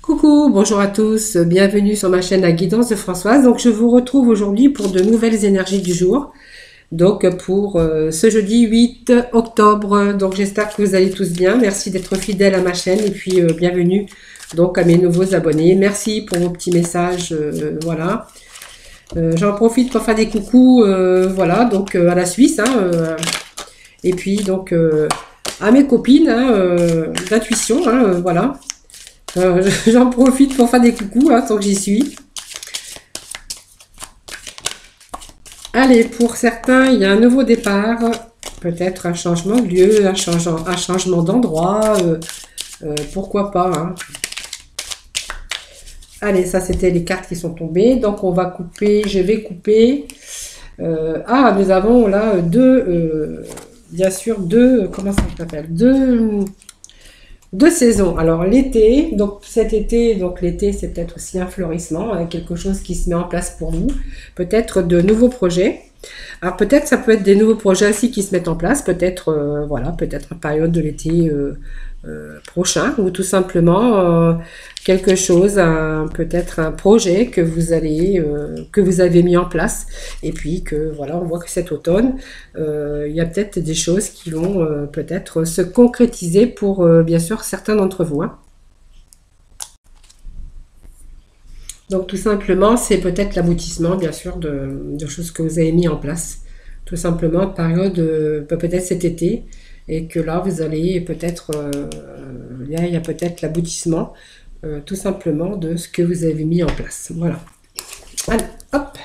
Coucou, bonjour à tous, bienvenue sur ma chaîne La Guidance de Françoise. Donc je vous retrouve aujourd'hui pour de nouvelles énergies du jour. Donc pour ce jeudi 8 octobre. Donc j'espère que vous allez tous bien. Merci d'être fidèles à ma chaîne et puis bienvenue donc à mes nouveaux abonnés. Merci pour vos petits messages, voilà. J'en profite pour faire des coucous, voilà, donc à la Suisse, hein, et puis donc à mes copines hein, d'intuition, hein, voilà. J'en profite pour faire des coucous, hein, tant que j'y suis. Allez, pour certains, il y a un nouveau départ, peut-être un changement de lieu, un changement d'endroit, pourquoi pas. Hein. Allez, ça c'était les cartes qui sont tombées, donc on va couper, je vais couper. Nous avons là bien sûr deux, comment ça s'appelle, deux saisons. Alors l'été, donc cet été, donc l'été c'est peut-être aussi un fleurissement, hein, quelque chose qui se met en place pour vous, peut-être de nouveaux projets. Alors peut-être ça peut être des nouveaux projets aussi qui se mettent en place, peut-être voilà, peut-être en période de l'été prochain ou tout simplement quelque chose, peut-être un projet que vous avez mis en place et puis que voilà, on voit que cet automne il y a peut-être des choses qui vont peut-être se concrétiser pour bien sûr certains d'entre vous. Hein. Donc tout simplement, c'est peut-être l'aboutissement, bien sûr, de choses que vous avez mis en place. Tout simplement, période, peut-être cet été, et que là, vous allez peut-être, il y a peut-être l'aboutissement, tout simplement, de ce que vous avez mis en place. Voilà. Allez, hop,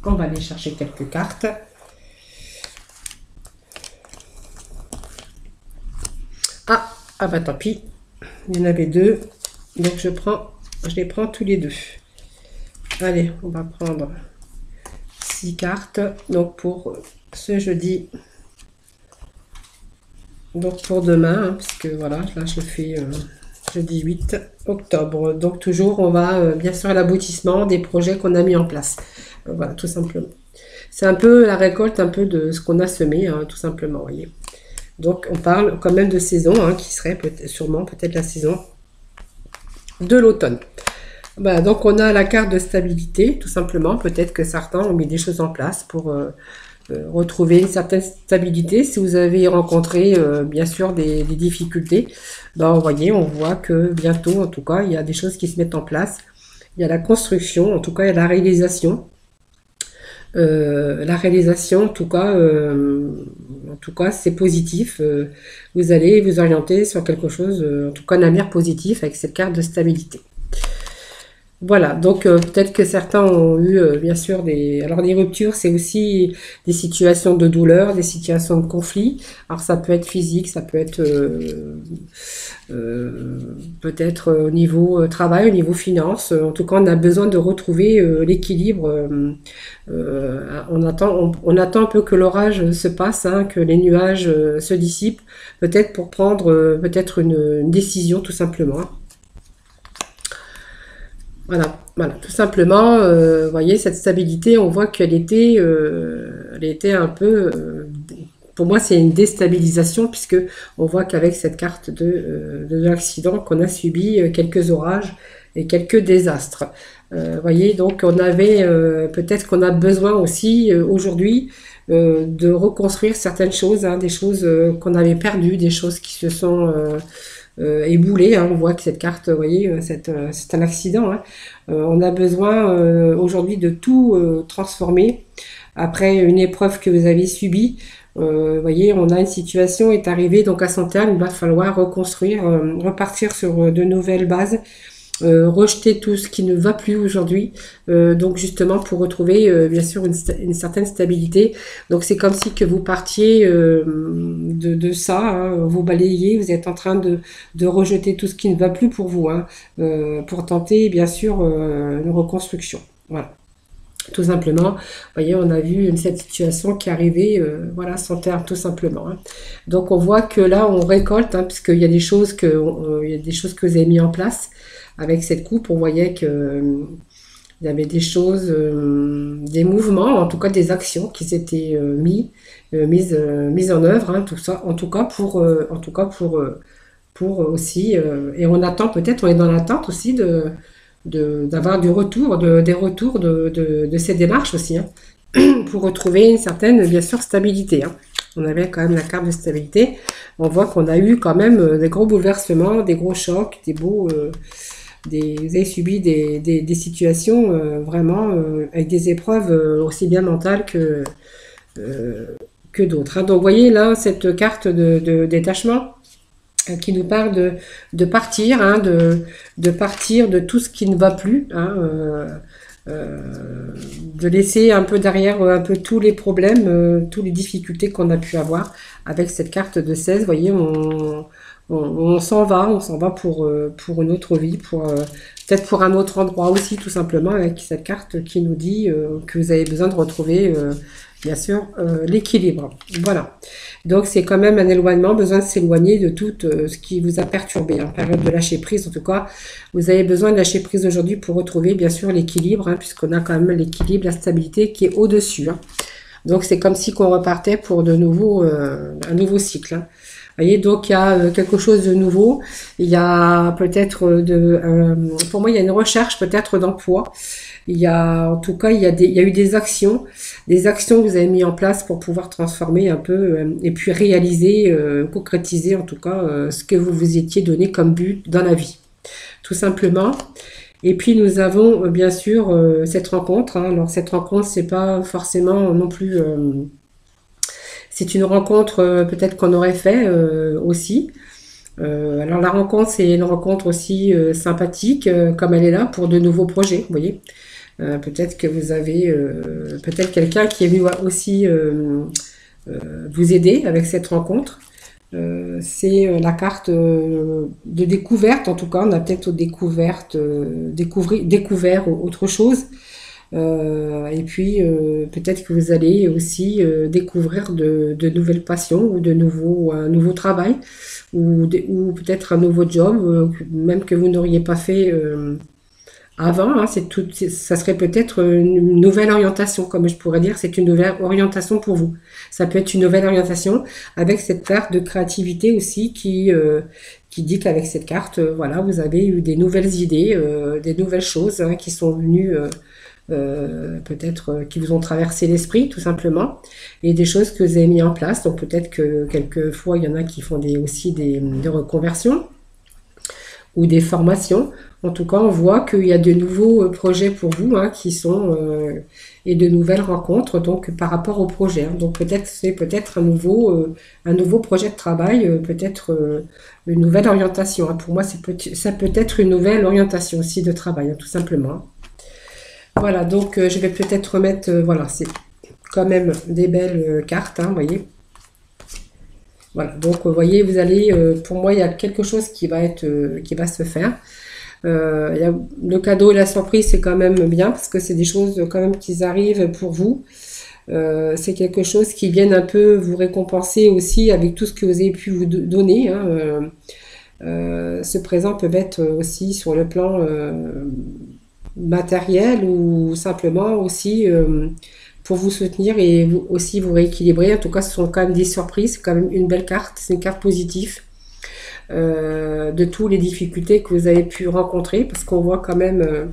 on va aller chercher quelques cartes. Ah bah tant pis, il y en avait deux, donc je les prends tous les deux. Allez, on va prendre 6 cartes. Donc pour ce jeudi. Donc pour demain, hein, puisque voilà, là je fais jeudi 8 octobre. Donc toujours, on va bien sûr à l'aboutissement des projets qu'on a mis en place. Voilà, tout simplement. C'est un peu la récolte un peu de ce qu'on a semé, hein, tout simplement, voyez. Donc on parle quand même de saison, hein, qui serait sûrement peut-être la saison de l'automne. Voilà, donc on a la carte de stabilité, tout simplement. Peut-être que certains ont mis des choses en place pour retrouver une certaine stabilité. Si vous avez rencontré bien sûr des difficultés, ben, vous voyez, on voit que bientôt, en tout cas, il y a des choses qui se mettent en place. Il y a la construction, en tout cas, il y a la réalisation. En tout cas, c'est positif. Vous allez vous orienter sur quelque chose, en tout cas, un avenir positif avec cette carte de stabilité. Voilà, donc peut-être que certains ont eu bien sûr des... Alors des ruptures, c'est aussi des situations de douleur, des situations de conflit. Alors ça peut être physique, ça peut être peut-être au niveau travail, au niveau finance. En tout cas, on a besoin de retrouver l'équilibre. On attend un peu que l'orage se passe, hein, que les nuages se dissipent, peut-être pour prendre peut-être une décision tout simplement. Hein. Voilà, tout simplement, vous voyez, cette stabilité, on voit elle était un peu, pour moi, c'est une déstabilisation, puisque on voit qu'avec cette carte de l'accident, qu'on a subi quelques orages et quelques désastres. Voyez, donc on avait, peut-être qu'on a besoin aussi, aujourd'hui, de reconstruire certaines choses, hein, des choses qu'on avait perdues, des choses qui se sont éboulées. Hein. On voit que cette carte, vous voyez, c'est un accident. Hein. On a besoin aujourd'hui de tout transformer après une épreuve que vous avez subie. Vous voyez, on a une situation est arrivée donc à son terme. Il va falloir reconstruire, repartir sur de nouvelles bases. Rejeter tout ce qui ne va plus aujourd'hui, donc justement pour retrouver bien sûr une certaine stabilité. Donc c'est comme si que vous partiez de ça, hein, vous balayez, vous êtes en train de rejeter tout ce qui ne va plus pour vous, hein, pour tenter bien sûr une reconstruction. Voilà. Tout simplement, vous voyez, on a vu cette situation qui arrivait, voilà, sans terme, tout simplement. Hein. Donc on voit que là, on récolte, hein, puisqu'il y a des choses il y a des choses que vous avez mis en place. Avec cette coupe, on voyait que il y avait des choses, des mouvements, en tout cas des actions qui s'étaient mises en œuvre, hein, tout ça, en tout cas pour pour aussi, et on attend peut-être, on est dans l'attente aussi d'avoir du retour, des retours de ces démarches aussi, hein, pour retrouver une certaine, bien sûr, stabilité, hein. On avait quand même la carte de stabilité. On voit qu'on a eu quand même des gros bouleversements, des gros chocs, vous avez subi des situations vraiment avec des épreuves aussi bien mentales euh, que d'autres, hein. Donc, vous voyez là cette carte de détachement qui nous parle de partir, hein, de partir de tout ce qui ne va plus, hein, de laisser un peu derrière un peu tous les problèmes, toutes les difficultés qu'on a pu avoir avec cette carte de 16. Vous voyez, on s'en va pour une autre vie, peut-être pour un autre endroit aussi, tout simplement, avec cette carte qui nous dit que vous avez besoin de retrouver, bien sûr, l'équilibre. Voilà. Donc, c'est quand même un éloignement, besoin de s'éloigner de tout ce qui vous a perturbé, hein, période de lâcher prise. En tout cas, vous avez besoin de lâcher prise aujourd'hui pour retrouver, bien sûr, l'équilibre, hein, puisqu'on a quand même l'équilibre, la stabilité qui est au-dessus, hein. Donc, c'est comme si qu'on repartait pour un nouveau cycle, hein. Vous voyez, donc il y a quelque chose de nouveau. Il y a peut-être pour moi, il y a une recherche peut-être d'emploi. En tout cas, il y a eu des actions que vous avez mis en place pour pouvoir transformer un peu et puis réaliser, concrétiser en tout cas ce que vous vous étiez donné comme but dans la vie, tout simplement. Et puis nous avons bien sûr cette rencontre, hein. Alors cette rencontre, c'est pas forcément non plus. C'est une rencontre peut-être qu'on aurait fait aussi. Alors la rencontre, c'est une rencontre aussi sympathique, comme elle est là pour de nouveaux projets, vous voyez. Peut-être que vous avez peut-être quelqu'un qui est venu aussi vous aider avec cette rencontre. C'est la carte de découverte, en tout cas, on a peut-être découvert autre chose. Et puis peut-être que vous allez aussi découvrir de nouvelles passions ou un nouveau travail ou peut-être un nouveau job, même que vous n'auriez pas fait avant, hein. Ça serait peut-être une nouvelle orientation, comme je pourrais dire, c'est une nouvelle orientation pour vous. Ça peut être une nouvelle orientation avec cette carte de créativité aussi qui dit qu'avec cette carte, voilà, vous avez eu des nouvelles idées, des nouvelles choses, hein, qui sont venues peut-être qui vous ont traversé l'esprit tout simplement, et des choses que vous avez mis en place. Donc peut-être que quelquefois il y en a qui font aussi des reconversions ou des formations. En tout cas, on voit qu'il y a de nouveaux projets pour vous, hein, qui sont et de nouvelles rencontres donc par rapport au projet, hein. Donc peut-être c'est peut-être un nouveau projet de travail, peut-être une nouvelle orientation, hein. Pour moi, ça peut être une nouvelle orientation aussi de travail, hein, tout simplement. Voilà, donc je vais peut-être remettre, voilà, c'est quand même des belles cartes, hein, vous voyez. Voilà, donc vous voyez, pour moi, il y a quelque chose qui va se faire. Le cadeau et la surprise, c'est quand même bien, parce que c'est des choses quand même qui arrivent pour vous. C'est quelque chose qui vient un peu vous récompenser aussi avec tout ce que vous avez pu vous donner, hein. Ce présent peut être aussi sur le plan matériel ou simplement aussi pour vous soutenir et aussi vous rééquilibrer. En tout cas, ce sont quand même des surprises, c'est quand même une belle carte, c'est une carte positive de toutes les difficultés que vous avez pu rencontrer, parce qu'on voit quand même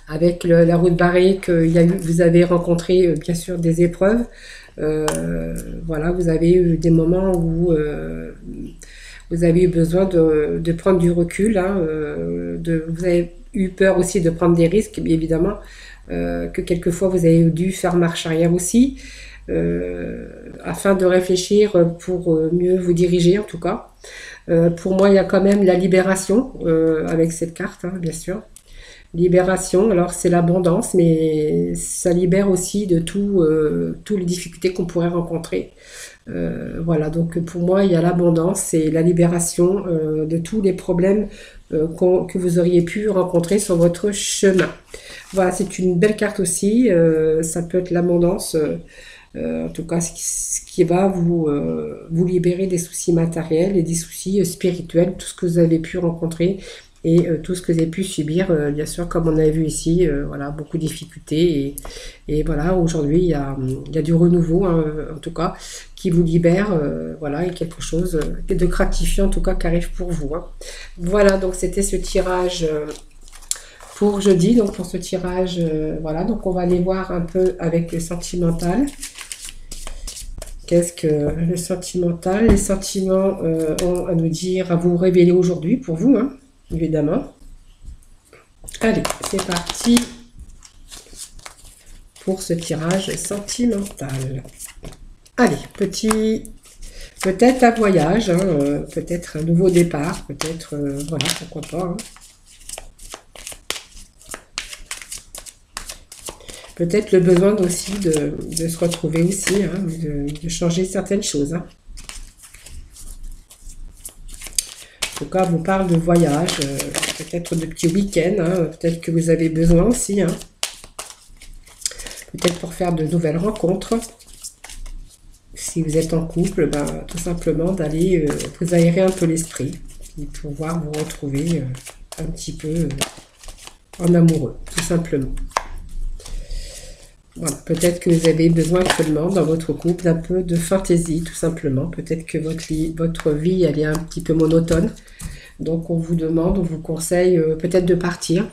avec la route barrée que vous avez rencontré bien sûr des épreuves. Voilà, vous avez eu des moments où vous avez eu besoin de prendre du recul, hein, vous avez eu peur aussi de prendre des risques, bien évidemment, que quelquefois vous avez dû faire marche arrière aussi, afin de réfléchir pour mieux vous diriger en tout cas. Pour moi, il y a quand même la libération avec cette carte, hein, bien sûr. Libération, alors c'est l'abondance, mais ça libère aussi de toutes les difficultés qu'on pourrait rencontrer. Voilà, donc pour moi, il y a l'abondance et la libération de tous les problèmes que vous auriez pu rencontrer sur votre chemin. Voilà, c'est une belle carte aussi. Ça peut être l'abondance, en tout cas, ce qui va vous libérer des soucis matériels et des soucis spirituels, tout ce que vous avez pu rencontrer et tout ce que vous avez pu subir, bien sûr, comme on a vu ici, voilà, beaucoup de difficultés et voilà, aujourd'hui il y a du renouveau, hein, en tout cas, qui vous libère, voilà, et quelque chose de gratifiant en tout cas qui arrive pour vous, hein. Voilà, donc c'était ce tirage pour jeudi, donc pour ce tirage, voilà, donc on va aller voir un peu avec le sentimental. Qu'est-ce que le sentimental? Les sentiments ont à nous dire, à vous révéler aujourd'hui pour vous, hein, évidemment. Allez, c'est parti pour ce tirage sentimental. Allez, peut-être un voyage, hein, peut-être un nouveau départ, peut-être, voilà, pourquoi pas, hein. Peut-être le besoin aussi de se retrouver aussi, hein, de changer certaines choses, hein. En tout cas, on vous parle de voyage, peut-être de petits week-ends, hein, peut-être que vous avez besoin aussi, hein. Peut-être pour faire de nouvelles rencontres. Si vous êtes en couple, ben, tout simplement d'aller vous aérer un peu l'esprit et pouvoir vous retrouver un petit peu en amoureux, tout simplement. Voilà, peut-être que vous avez besoin actuellement dans votre couple d'un peu de fantaisie, tout simplement. Peut-être que votre vie, elle est un petit peu monotone. Donc on vous demande, on vous conseille peut-être de partir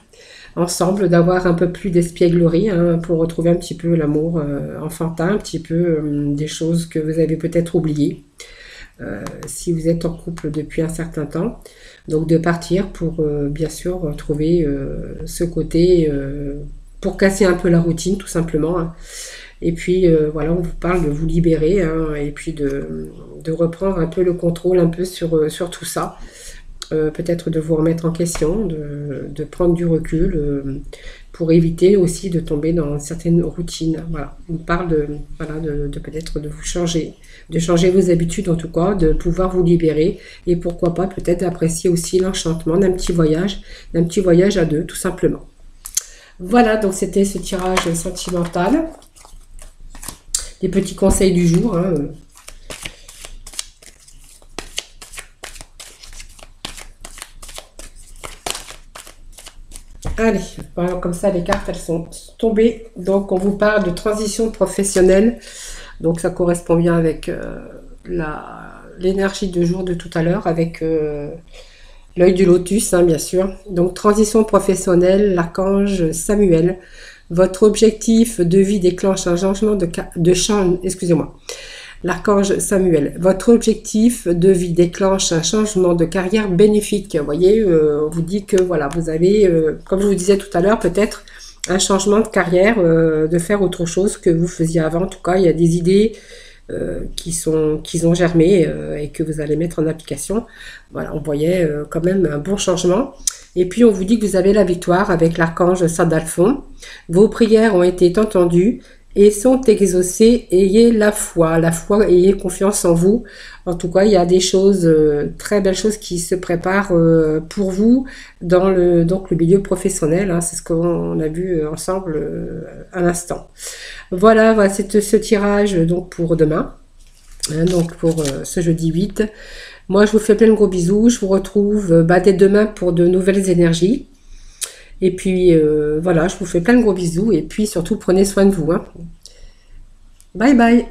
ensemble, d'avoir un peu plus d'espièglerie, hein, pour retrouver un petit peu l'amour enfantin, un petit peu des choses que vous avez peut-être oubliées. Si vous êtes en couple depuis un certain temps. Donc de partir pour bien sûr retrouver ce côté... pour casser un peu la routine, tout simplement, hein. Et puis, voilà, on vous parle de vous libérer, hein, et puis de reprendre un peu le contrôle un peu sur tout ça. Peut-être de vous remettre en question, de prendre du recul, pour éviter aussi de tomber dans certaines routines. Voilà, on parle voilà, de peut-être de vous changer, de changer vos habitudes en tout cas, de pouvoir vous libérer, et pourquoi pas peut-être apprécier aussi l'enchantement d'un petit voyage à deux, tout simplement. Voilà, donc c'était ce tirage sentimental. Les petits conseils du jour, hein. Allez, voilà, comme ça les cartes elles sont tombées. Donc on vous parle de transition professionnelle. Donc ça correspond bien avec l'énergie de jour de tout à l'heure, avec l'œil du lotus, hein, bien sûr. Donc, transition professionnelle, l'archange Samuel. Votre objectif de vie déclenche un changement excusez-moi. L'archange Samuel. Votre objectif de vie déclenche un changement de carrière bénéfique. Vous voyez, on vous dit que voilà, vous avez, comme je vous disais tout à l'heure, peut-être un changement de carrière, de faire autre chose que vous faisiez avant. En tout cas, il y a des idées qui ont germé et que vous allez mettre en application. Voilà, on voyait quand même un bon changement. Et puis on vous dit que vous avez la victoire avec l'archange Sandalphon. Vos prières ont été entendues et sont exaucées. Ayez la foi, ayez confiance en vous. En tout cas, il y a des choses, très belles choses qui se préparent pour vous dans le milieu professionnel, hein. C'est ce qu'on a vu ensemble à l'instant. Voilà, c'est ce tirage donc pour demain, hein, donc pour ce jeudi 8. Moi, je vous fais plein de gros bisous. Je vous retrouve dès demain pour de nouvelles énergies. Et puis, voilà, je vous fais plein de gros bisous. Et puis, surtout, prenez soin de vous, hein. Bye bye.